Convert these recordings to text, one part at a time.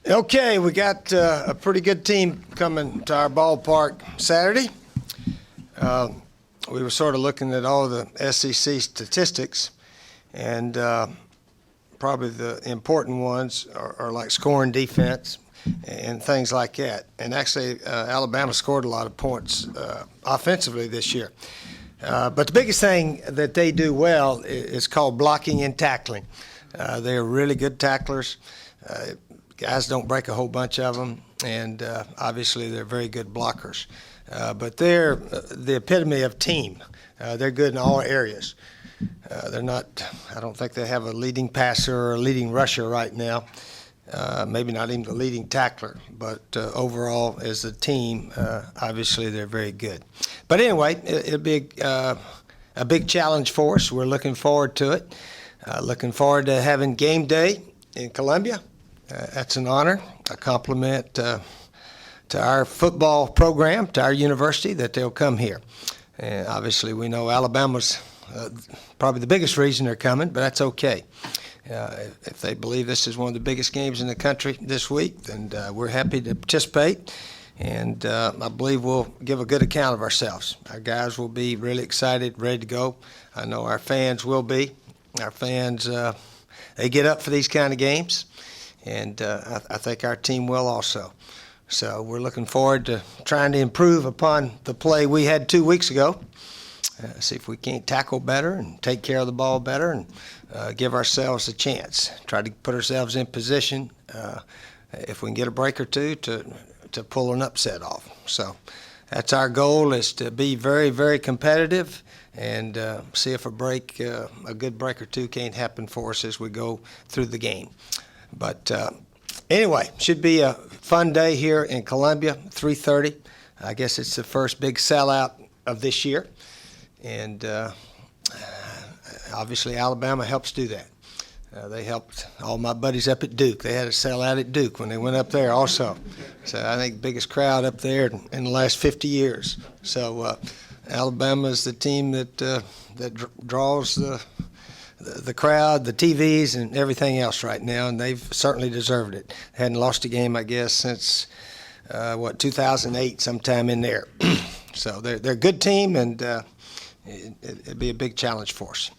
Okay, we got a pretty good team coming to our ballpark Saturday. We were sort of looking at all the SEC statistics, and probably the important ones are like scoring defense and things like that. And actually, Alabama scored a lot of points offensively this year. But the biggest thing that they do well is called blocking and tackling. They're really good tacklers. Guys don't break a whole bunch of them, and obviously they're very good blockers. But they're the epitome of team. They're good in all areas. They're not, I don't think they have a leading passer or a leading rusher right now. Maybe not even the leading tackler, but overall as a team, obviously they're very good. But anyway, it'll be a big challenge for us. We're looking forward to it. Looking forward to having game day in Columbia. That's an honor, a compliment to our football program, to our university, that they'll come here. And obviously we know Alabama's probably the biggest reason they're coming, but that's okay. If they believe this is one of the biggest games in the country this week, then we're happy to participate. And I believe we'll give a good account of ourselves. Our guys will be really excited, ready to go. I know our fans will be. Our fans, they get up for these kind of games. And I think our team will also. So we're looking forward to trying to improve upon the play we had 2 weeks ago. See if we can't tackle better and take care of the ball better and give ourselves a chance. Try to put ourselves in position, if we can get a break or two, to pull an upset off. So that's our goal, is to be very, very competitive and see if a good break or two can't happen for us as we go through the game. But anyway, should be a fun day here in Columbia, 3:30. I guess it's the first big sellout of this year. And obviously Alabama helps do that. They helped all my buddies up at Duke. They had a sellout at Duke when they went up there also. So I think biggest crowd up there in the last 50 years. So Alabama is the team that draws the crowd, the TVs, and everything else right now, and they've certainly deserved it. Hadn't lost a game, I guess, since 2008, sometime in there. So they're a good team, and it'd be a big challenge for us.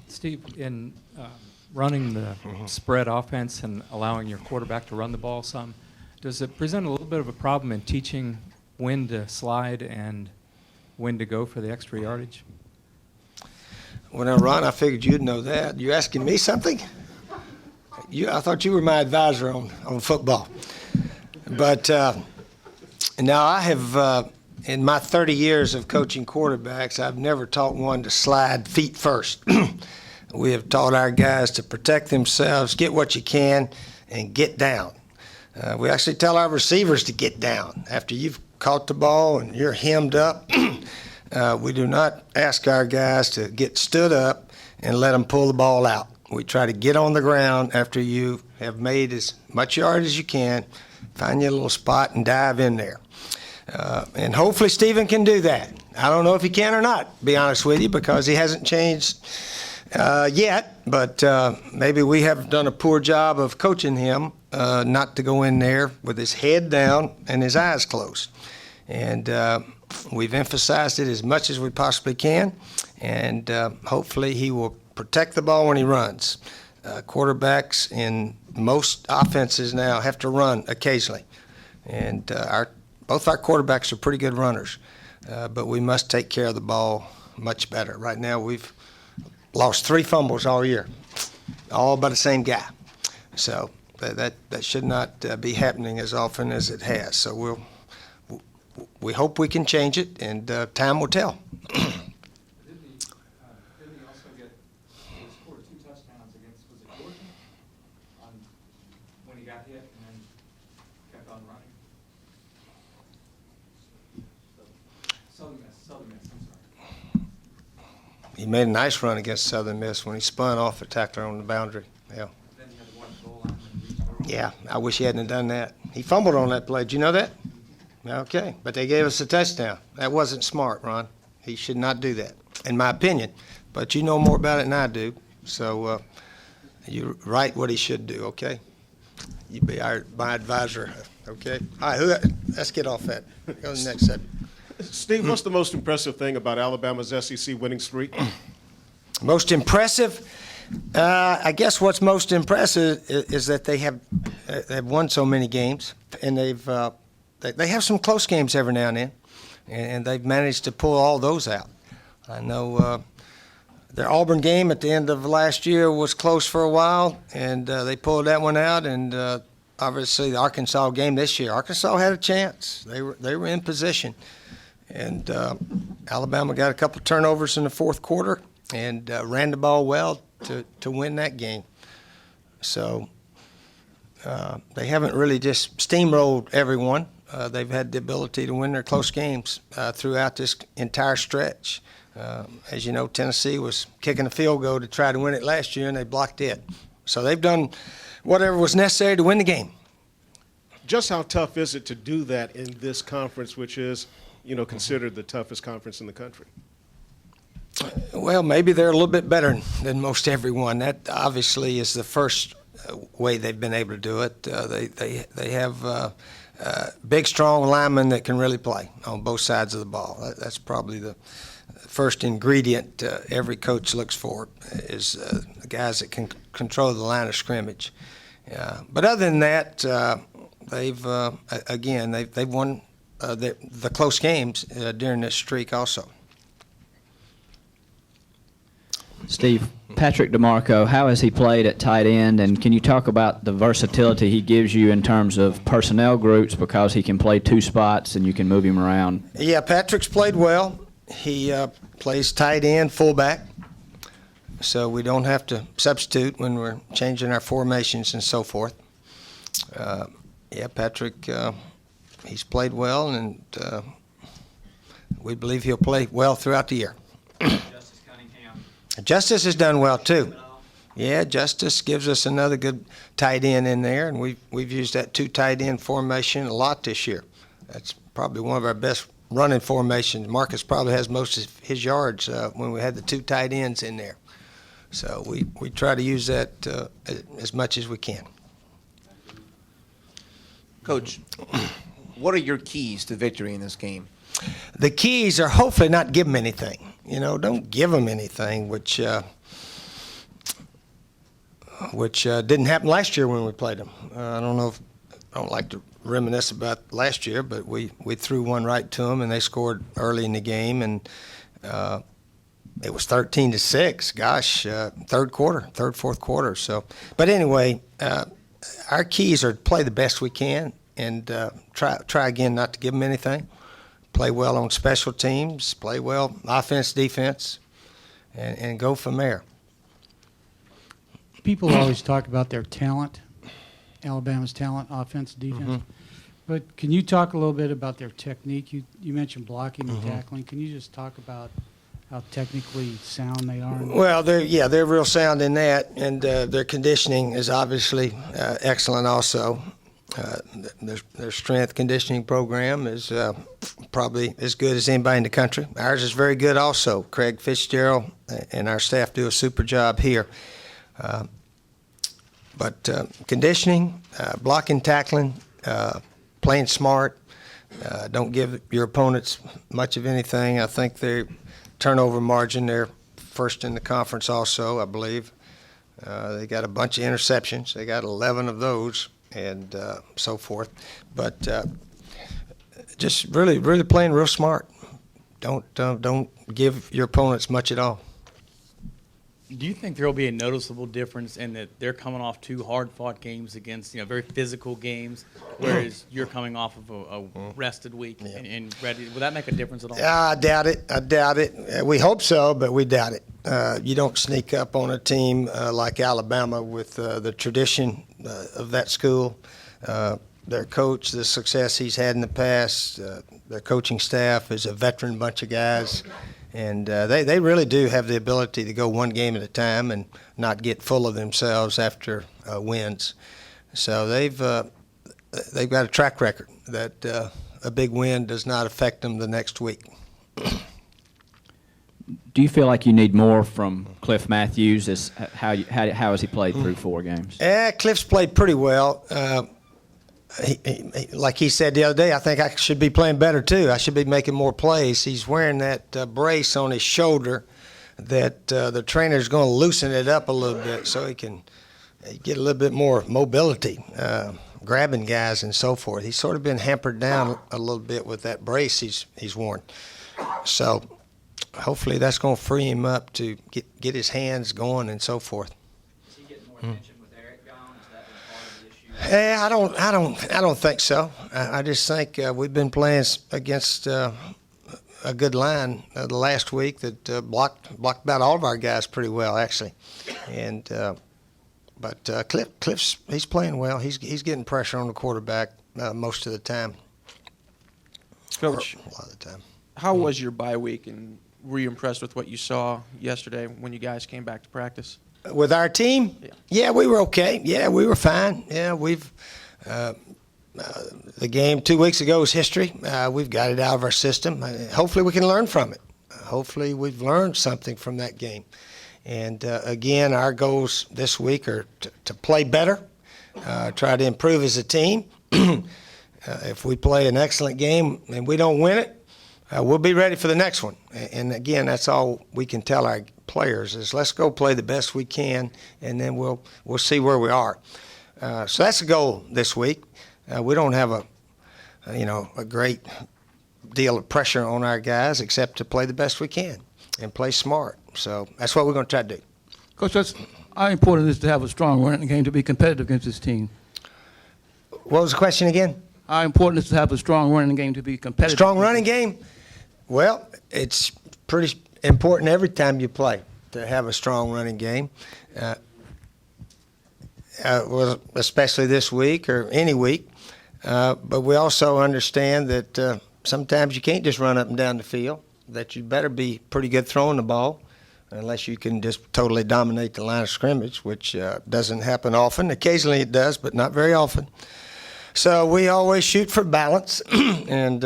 Steve, in running the spread offense and allowing your quarterback to run the ball some, does it present a little bit of a problem in teaching when to slide and when to go for the extra yardage? When I run, I figured you'd know that. You asking me something? I thought you were my advisor on football. But now I have, in my 30 years of coaching quarterbacks, I've never taught one to slide feet first. We have taught our guys to protect themselves, get what you can, and get down. We actually tell our receivers to get down. After you've caught the ball and you're hemmed up, we do not ask our guys to get stood up and let them pull the ball out. We try to get on the ground after you have made as much yard as you can, find you a little spot and dive in there. And hopefully Stephen can do that. I don't know if he can or not, to be honest with you, because he hasn't changed yet. But maybe we have done a poor job of coaching him not to go in there with his head down and his eyes closed. And we've emphasized it as much as we possibly can, and hopefully he will protect the ball when he runs. Quarterbacks in most offenses now have to run occasionally, and both our quarterbacks are pretty good runners, but we must take care of the ball much better. Right now we've lost 3 fumbles all year, all by the same guy. So that should not be happening as often as it has. So we hope we can change it, and time will tell. Didn't he also scored 2 touchdowns against, was it Georgia? When he got hit and then kept on running? Southern Miss, I'm sorry. He made a nice run against Southern Miss when he spun off a tackler on the boundary. Yeah. Then he had to watch the goal line and reach over. Yeah, I wish he hadn't done that. He fumbled on that play. Did you know that? Okay, but they gave us a touchdown. That wasn't smart, Ron. He should not do that, in my opinion. But you know more about it than I do, so you write what he should do, okay? You be my advisor, okay? All right, let's get off that. Go to the next subject. Steve, what's the most impressive thing about Alabama's SEC winning streak? Most impressive? I guess what's most impressive is that they've won so many games, and they have some close games every now and then, and they've managed to pull all those out. I know their Auburn game at the end of last year was close for a while, and they pulled that one out. And obviously, the Arkansas game this year, Arkansas had a chance. They were in position, and Alabama got a couple of turnovers in the fourth quarter and ran the ball well to win that game. So they haven't really just steamrolled everyone. They've had the ability to win their close games throughout this entire stretch. As you know, Tennessee was kicking a field goal to try to win it last year, and they blocked it. So they've done whatever was necessary to win the game. Just how tough is it to do that in this conference, which is, considered the toughest conference in the country? Well, maybe they're a little bit better than most everyone. That obviously is the first way they've been able to do it. They have big, strong linemen that can really play on both sides of the ball. That's probably the first ingredient every coach looks for, is the guys that can control the line of scrimmage. But other than that, they've won the close games during this streak also. Steve, Patrick DeMarco, how has he played at tight end, and can you talk about the versatility he gives you in terms of personnel groups, because he can play two spots and you can move him around? Yeah, Patrick's played well. He plays tight end, fullback, so we don't have to substitute when we're changing our formations and so forth. Patrick, he's played well, and we believe he'll play well throughout the year. Justice has done well too. Yeah, Justice gives us another good tight end in there, and we've used that two tight end formation a lot this year. That's probably one of our best running formations. Marcus probably has most of his yards when we had the two tight ends in there. So we try to use that as much as we can. Coach, what are your keys to victory in this game? The keys are hopefully not give them anything. Don't give them anything, which didn't happen last year when we played them. I don't like to reminisce about last year, but we threw one right to them, and they scored early in the game, and it was 13-6. Gosh, fourth quarter. So, but anyway, our keys are to play the best we can and try again not to give them anything. Play well on special teams, play well offense, defense, and go from there. People always talk about their talent, Alabama's talent, offense, defense. Mm-hmm. But can you talk a little bit about their technique? You mentioned blocking and tackling. Can you just talk about how technically sound they are? Well, they're real sound in that, and their conditioning is obviously excellent also. Their strength conditioning program is probably as good as anybody in the country. Ours is very good also. Craig Fitzgerald and our staff do a super job here. But conditioning, blocking, tackling, playing smart, don't give your opponents much of anything. I think their turnover margin, they're first in the conference also, I believe. They got a bunch of interceptions. They got 11 of those. And so forth, but just really playing real smart. Don't give your opponents much at all. Do you think there will be a noticeable difference in that they're coming off two hard-fought games against very physical games, whereas you're coming off of a rested week and ready? Will that make a difference at all? I doubt it. We hope so, but we doubt it. You don't sneak up on a team like Alabama with the tradition of that school. Their coach, the success he's had in the past, their coaching staff is a veteran bunch of guys. And they really do have the ability to go one game at a time and not get full of themselves after wins. So they've got a track record that a big win does not affect them the next week. Do you feel like you need more from Cliff Matthews? How has he played through 4 games? Cliff's played pretty well. Like he said the other day, I think I should be playing better too. I should be making more plays. He's wearing that brace on his shoulder that the trainer's going to loosen it up a little bit so he can get a little bit more mobility, grabbing guys and so forth. He's sort of been hampered down a little bit with that brace he's worn. So hopefully that's going to free him up to get his hands going and so forth. Is he getting more attention with Eric gone? Has that been part of the issue? I don't think so. I just think we've been playing against a good line the last week that blocked about all of our guys pretty well actually, and but Cliff's he's playing well. He's getting pressure on the quarterback most of the time. Coach, Or a lot of the time. how was your bye week, and were you impressed with what you saw yesterday when you guys came back to practice? With our team, yeah, we were okay. Yeah, we were fine. Yeah, we've the game 2 weeks ago was history. We've got it out of our system. Hopefully, we can learn from it. Hopefully, we've learned something from that game. And again, our goals this week are to play better, try to improve as a team. If we play an excellent game and we don't win it, we'll be ready for the next one. And again, that's all we can tell our players is let's go play the best we can, and then we'll see where we are. So that's the goal this week. We don't have a great deal of pressure on our guys except to play the best we can and play smart. So that's what we're going to try to do. Coach, how important it is to have a strong running game to be competitive against this team? What was the question again? How important is it to have a strong running game to be competitive? Strong running game? Well, it's pretty important every time you play to have a strong running game. Well, especially this week or any week. But we also understand that sometimes you can't just run up and down the field, that you better be pretty good throwing the ball unless you can just totally dominate the line of scrimmage, which doesn't happen often. Occasionally it does, but not very often. So we always shoot for balance, and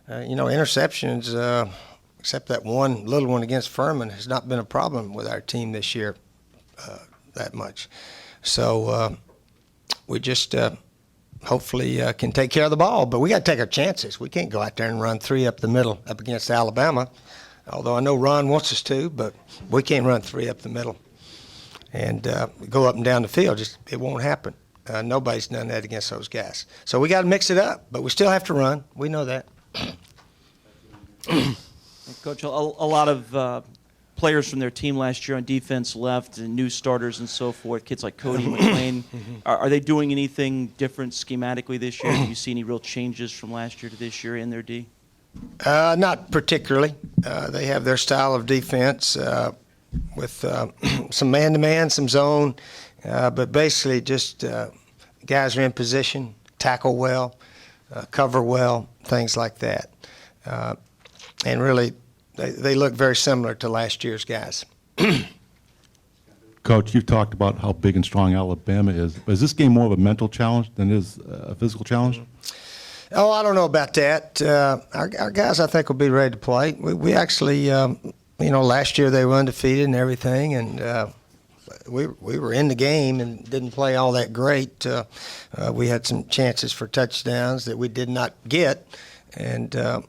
interceptions, except that one little one against Furman, has not been a problem with our team this year that much. So we just hopefully can take care of the ball, but we got to take our chances. We can't go out there and run 3 up the middle up against Alabama, although I know Ron wants us to, but we can't run 3 up the middle and go up and down the field. Just it won't happen. Nobody's done that against those guys. So we got to mix it up, but we still have to run. We know that. Coach, a lot of players from their team last year on defense left, and new starters and so forth, kids like Cody McLean. Are they doing anything different schematically this year? Do you see any real changes from last year to this year in their D? Not particularly. They have their style of defense with some man-to-man, some zone, but basically just guys are in position, tackle well, cover well, things like that. And really, they look very similar to last year's guys. Coach, you've talked about how big and strong Alabama is. But is this game more of a mental challenge than it is a physical challenge? Oh, I don't know about that. Our guys, I think, will be ready to play. We actually, last year they were undefeated and everything, and we were in the game and didn't play all that great. We had some chances for touchdowns that we did not get, and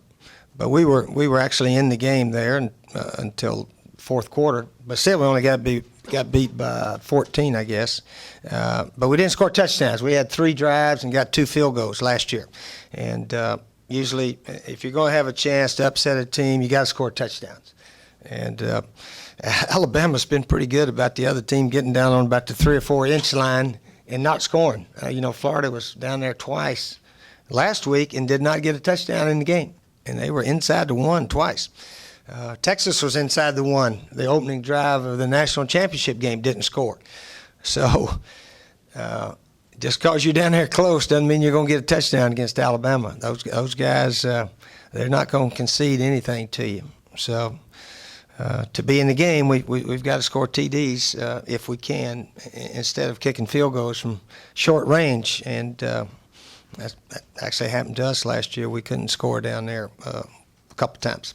but we were actually in the game there until fourth quarter. But still, we only got beat by 14, I guess. But we didn't score touchdowns. We had 3 drives and got 2 field goals last year. And usually, if you're going to have a chance to upset a team, you got to score touchdowns. And Alabama's been pretty good about the other team getting down on about the 3 or 4 inch line and not scoring. Florida was down there twice last week and did not get a touchdown in the game. And they were inside the 1 twice. Texas was inside the 1. The opening drive of the national championship game didn't score. So just because you're down there close doesn't mean you're going to get a touchdown against Alabama. Those guys, they're not going to concede anything to you. So to be in the game, we've got to score TDs if we can, instead of kicking field goals from short range. And that actually happened to us last year. We couldn't score down there a couple times.